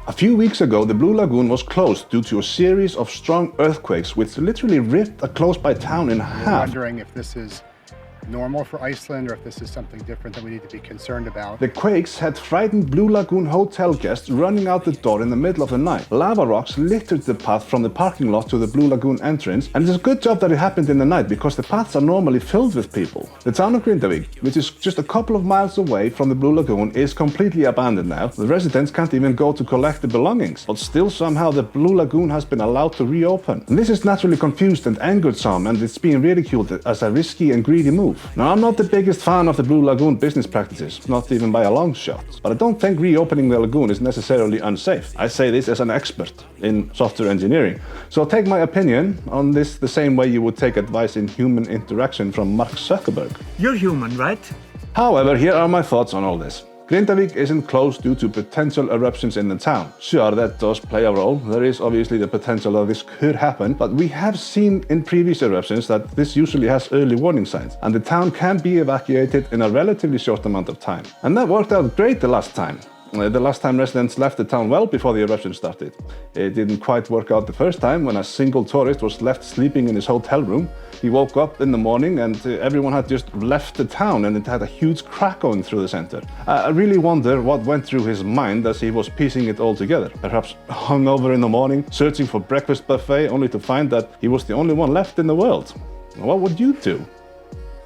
A few weeks ago, the Blue Lagoon was closed due to a series of strong earthquakes which literally ripped a close-by town in half. We're wondering if this is normal for Iceland or if this is something different that we need to be concerned about. The quakes had frightened Blue Lagoon hotel guests running out the door in the middle of the night. Lava rocks littered the path from the parking lot to the Blue Lagoon entrance, and it's a good job that it happened in the night because the paths are normally filled with people. The town of Grindavik, which is just a couple of miles away from the Blue Lagoon, is completely abandoned now. The residents can't even go to collect the belongings, but still somehow the Blue Lagoon has been allowed to reopen. And this has naturally confused and angered some, and it's being ridiculed as a risky and greedy move. Now, I'm not the biggest fan of the Blue Lagoon business practices, not even by a long shot, but I don't think reopening the lagoon is necessarily unsafe. I say this as an expert in software engineering. So take my opinion on this the same way you would take advice in human interaction from Mark Zuckerberg. You're human, right? However, here are my thoughts on all this. Grindavik isn't closed due to potential eruptions in the town. Sure, that does play a role. There is obviously the potential that this could happen, but we have seen in previous eruptions that this usually has early warning signs, and the town can be evacuated in a relatively short amount of time. And that worked out great the last time. The last time residents left the town well before the eruption started. It didn't quite work out the first time when a single tourist was left sleeping in his hotel room. He woke up in the morning and everyone had just left the town and it had a huge crack going through the center. I really wonder what went through his mind as he was piecing it all together. Perhaps hungover in the morning, searching for breakfast buffet only to find that he was the only one left in the world. What would you do?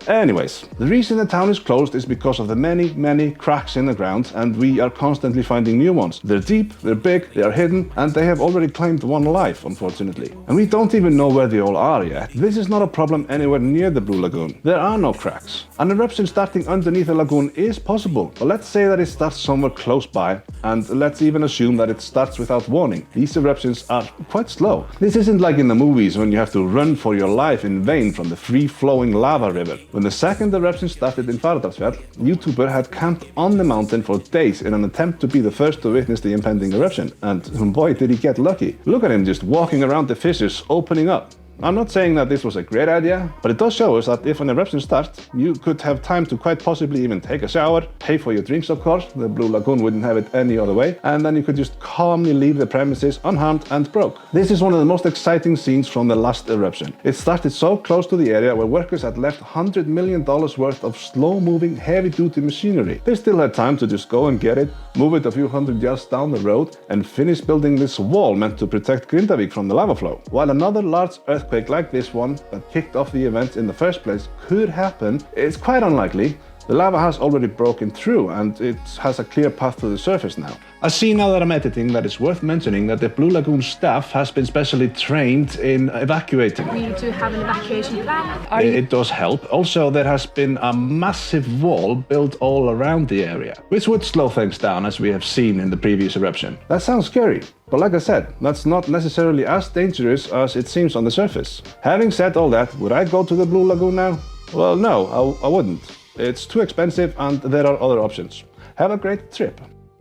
Anyways, the reason the town is closed is because of the many cracks in the ground, and we are constantly finding new ones. They're deep, they're big, they are hidden, and they have already claimed one life, unfortunately. And we don't even know where they all are yet. This is not a problem anywhere near the Blue Lagoon. There are no cracks. An eruption starting underneath the lagoon is possible, but let's say that it starts somewhere close by, and let's even assume that it starts without warning. These eruptions are quite slow. This isn't like in the movies when you have to run for your life in vain from the free-flowing lava river. When the second eruption started in Fagradalsfjall, YouTuber had camped on the mountain for days in an attempt to be the first to witness the impending eruption, and boy did he get lucky. Look at him just walking around the fissures opening up. I'm not saying that this was a great idea, but it does show us that if an eruption starts, you could have time to quite possibly even take a shower, pay for your drinks of course, the Blue Lagoon wouldn't have it any other way, and then you could just calmly leave the premises unharmed and broke. This is one of the most exciting scenes from the last eruption. It started so close to the area where workers had left $100 million worth of slow-moving, heavy-duty machinery. They still had time to just go and get it, move it a few hundred yards down the road, and finish building this wall meant to protect Grindavik from the lava flow. While another large earthquake like this one that kicked off the event in the first place could happen, it's quite unlikely. The lava has already broken through and it has a clear path to the surface now. I see now that I'm editing that it's worth mentioning that the Blue Lagoon staff has been specially trained in evacuating. We do have an evacuation plan. It does help. Also, there has been a massive wall built all around the area, which would slow things down as we have seen in the previous eruption. That sounds scary, but like I said, that's not necessarily as dangerous as it seems on the surface. Having said all that, would I go to the Blue Lagoon now? Well, no, I wouldn't. It's too expensive and there are other options. Have a great trip.